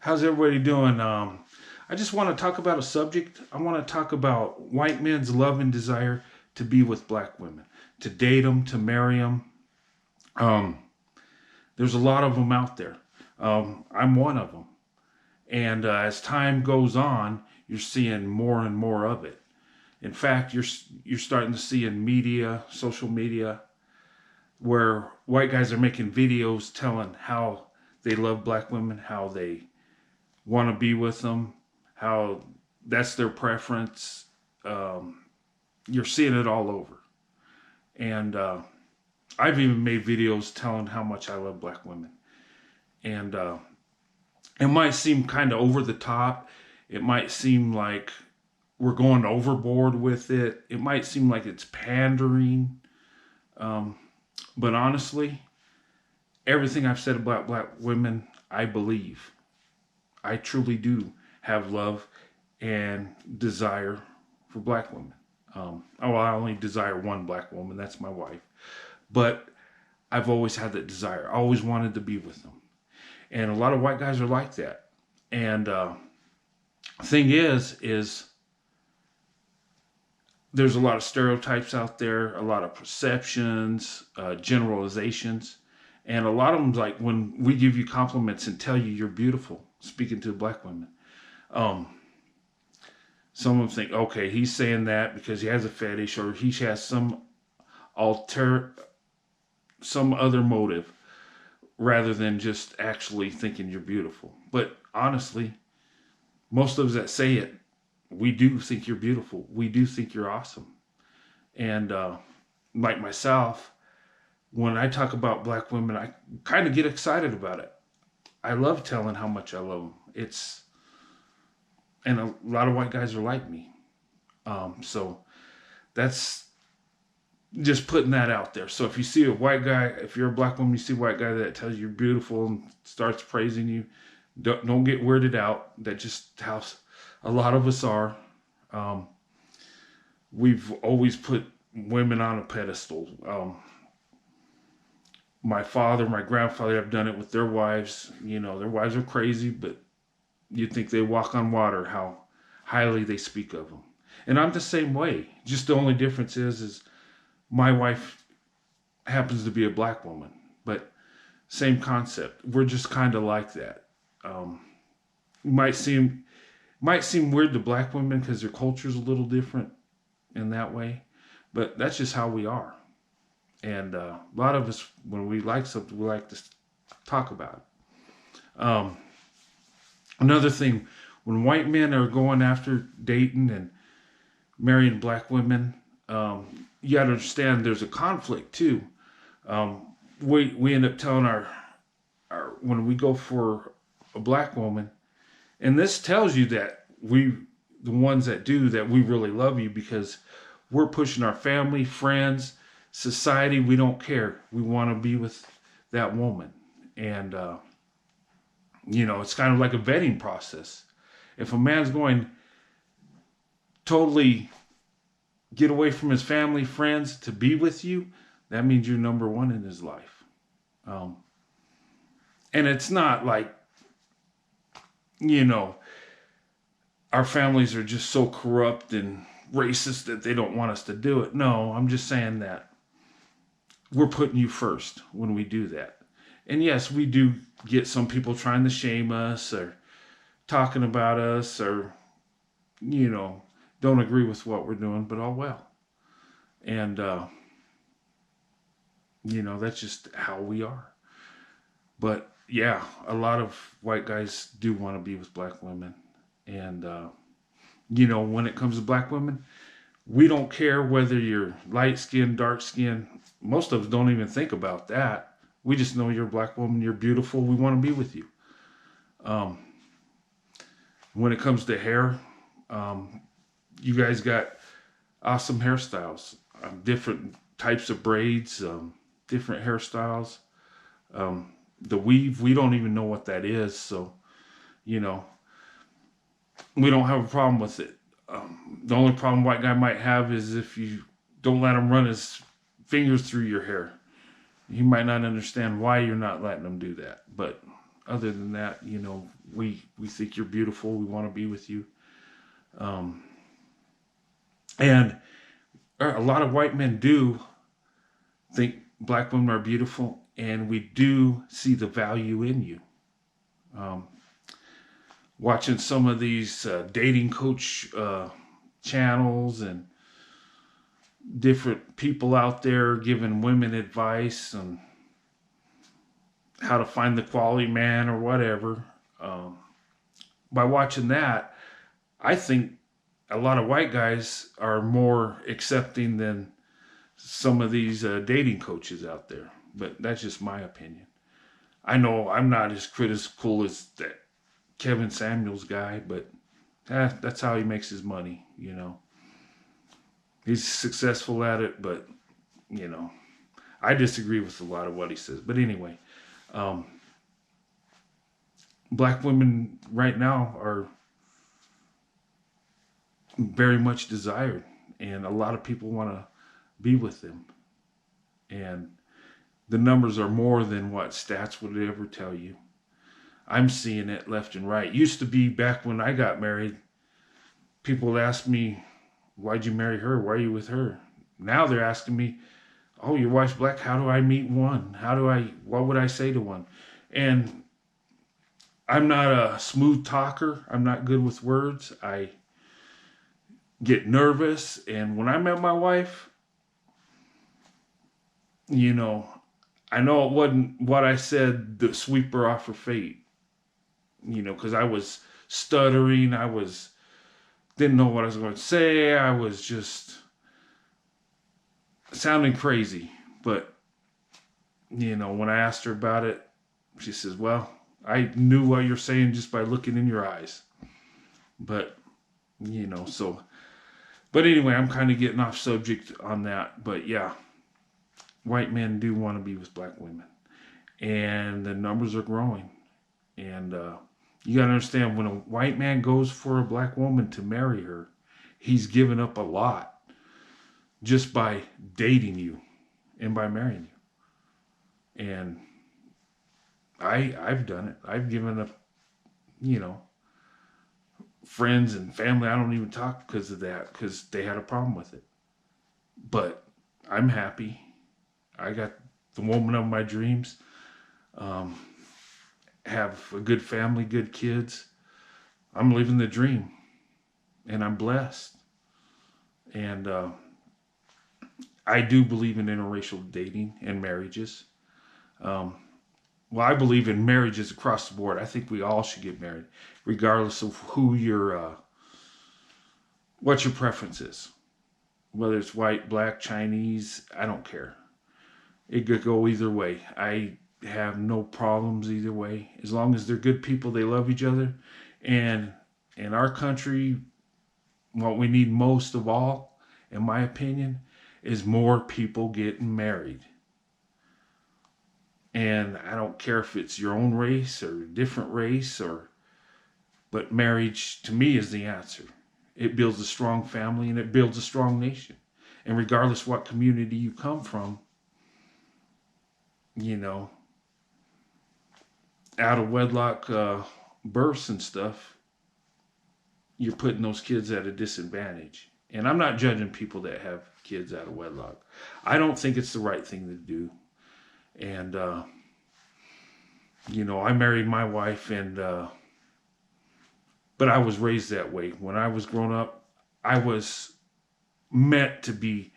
How's everybody doing? I just want to talk about a subject. I want to talk about white men's love and desire to be with black women, to date them, to marry them. Um, there's a lot of them out there. I'm one of them. And as time goes on, you're seeing more and more of it. In fact, you're starting to see in media, social media, where white guys are making videos telling how they love black women, how they want to be with them, how that's their preference. Um, you're seeing it all over. And I've even made videos telling how much I love black women. And it might seem kind of over the top. It might seem like we're going overboard with it. It might seem like it's pandering. Um, but honestly, everything I've said about black women, I believe. I truly do have love and desire for black women. I only desire one black woman. That's my wife. But I've always had that desire. I always wanted to be with them. And a lot of white guys are like that. And thing is there's a lot of stereotypes out there, a lot of perceptions, generalizations. And a lot of them, like when we give you compliments and tell you you're beautiful, speaking to black women, um, some of them think, okay, he's saying that because he has a fetish or he has alter, some other motive rather than just actually thinking you're beautiful. But honestly, most of us that say it, we do think you're beautiful. We do think you're awesome. And like myself, when I talk about black women, I kind of get excited about it. I love telling how much I love them. And a lot of white guys are like me. So that's just putting that out there. So if you see a white guy, if you're a black woman, you see a white guy that tells you you're beautiful and starts praising you, don't get weirded out. That's just how a lot of us are. We've always put women on a pedestal. My father, my grandfather have done it with their wives. You know, their wives are crazy, but you'd think they walk on water, how highly they speak of them. And I'm the same way. Just the only difference is my wife happens to be a black woman, but same concept. We're just kind of like that. Might seem weird to black women because their culture's a little different in that way, but that's just how we are. And a lot of us, when we like something, we like to talk about it. Another thing, when white men are going after dating and marrying black women, you got to understand there's a conflict too. We end up telling our when we go for a black woman, and this tells you that the ones that do that, we really love you because we're pushing our family, friends, society. We don't care. We want to be with that woman, and it's kind of like a vetting process. If a man's going totally get away from his family, friends to be with you, that means you're number one in his life. And it's not like, our families are just so corrupt and racist that they don't want us to do it. No, I'm just saying that we're putting you first when we do that. And yes, we do get some people trying to shame us or talking about us or, don't agree with what we're doing, but all well. And, that's just how we are. But yeah, a lot of white guys do want to be with black women. And, when it comes to black women, we don't care whether you're light skinned, dark skinned. Most of us don't even think about that. We just know you're a black woman, you're beautiful, we want to be with you. When it comes to hair, you guys got awesome hairstyles, different types of braids, different hairstyles. The weave, we don't even know what that is. So, we don't have a problem with it. The only problem white guy might have is if you don't let him run his fingers through your hair. He might not understand why you're not letting him do that. But other than that, we think you're beautiful. We want to be with you. Um, and a lot of white men do think black women are beautiful, and we do see the value in you. Um, Watching some of these dating coach channels and different people out there giving women advice on how to find the quality man or whatever. Um, by watching that, I think a lot of white guys are more accepting than some of these dating coaches out there. But that's just my opinion. I know I'm not as critical as that Kevin Samuels guy, but that's how he makes his money. He's successful at it, but, you know, I disagree with a lot of what he says. But anyway, um, black women right now are very much desired, and a lot of people want to be with them. And the numbers are more than what stats would ever tell you. I'm seeing it left and right. Used to be back when I got married, people would ask me, why'd you marry her? Why are you with her? Now they're asking me, oh, your wife's black. How do I meet one? What would I say to one? And I'm not a smooth talker. I'm not good with words. I get nervous. And when I met my wife, I know it wasn't what I said to sweep her off her feet, because I was stuttering. Didn't know what I was going to say. I was just sounding crazy. But, when I asked her about it, she says, well, I knew what you're saying just by looking in your eyes. But, but anyway, I'm kind of getting off subject on that. But yeah, white men do want to be with black women. And the numbers are growing. And you got to understand, when a white man goes for a black woman to marry her, he's given up a lot just by dating you and by marrying you. And I've done it. I've given up, friends and family. I don't even talk because of that, because they had a problem with it. But I'm happy. I got the woman of my dreams. Have a good family, good kids. I'm living the dream, and I'm blessed. And I do believe in interracial dating and marriages. Well, I believe in marriages across the board. I think we all should get married, regardless of what your preference is. Whether it's white, black, Chinese, I don't care. It could go either way. I have no problems either way. As long as they're good people, they love each other. And in our country, what we need most of all, in my opinion, is more people getting married. And I don't care if it's your own race or a different race, but marriage to me is the answer. It builds a strong family and it builds a strong nation. And regardless what community you come from, out of wedlock births and stuff, you're putting those kids at a disadvantage. And I'm not judging people that have kids out of wedlock. I don't think it's the right thing to do. And, I married my wife, but I was raised that way. When I was growing up, I was meant to be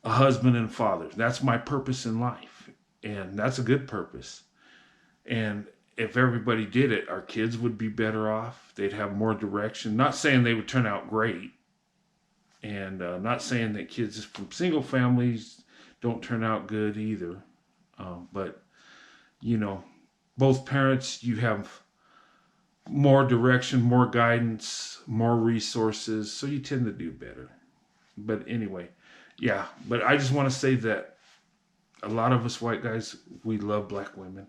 a husband and father. That's my purpose in life. And that's a good purpose. And if everybody did it, our kids would be better off. They'd have more direction. Not saying they would turn out great. And not saying that kids from single families don't turn out good either. But, both parents, you have more direction, more guidance, more resources. So you tend to do better. But anyway, yeah. But I just want to say that a lot of us white guys, we love black women.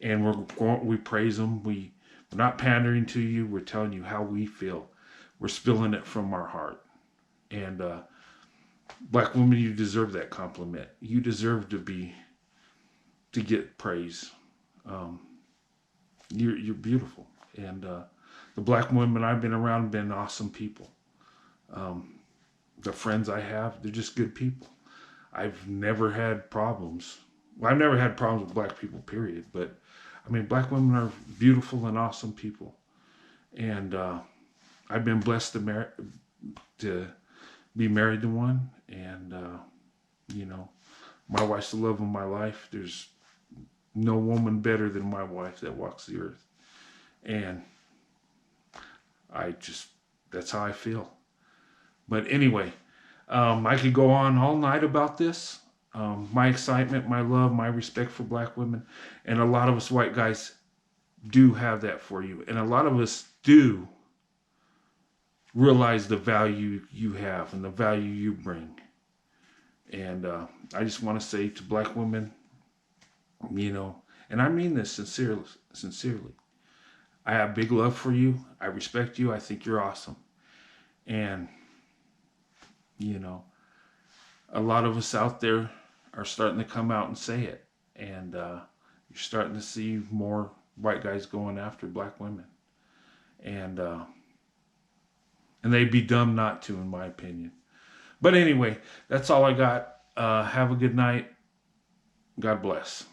And we praise them. We're not pandering to you. We're telling you how we feel. We're spilling it from our heart. And black women, you deserve that compliment. You deserve to get praise. you're beautiful. And the black women I've been around have been awesome people. Um, the friends I have, they're just good people. I've never had problems. Well, I've never had problems with black people, period. But I mean, black women are beautiful and awesome people. And I've been blessed to be married to one. And, you know, my wife's the love of my life. There's no woman better than my wife that walks the earth. And that's how I feel. But anyway, I could go on all night about this. My excitement, my love, my respect for black women. And a lot of us white guys do have that for you. And a lot of us do realize the value you have and the value you bring. And I just want to say to black women, you know, and I mean this sincerely. I have big love for you. I respect you. I think you're awesome. And, you know, a lot of us out there are starting to come out and say it. And you're starting to see more white guys going after black women. And they'd be dumb not to, in my opinion. But anyway, that's all I got. Have a good night. God bless.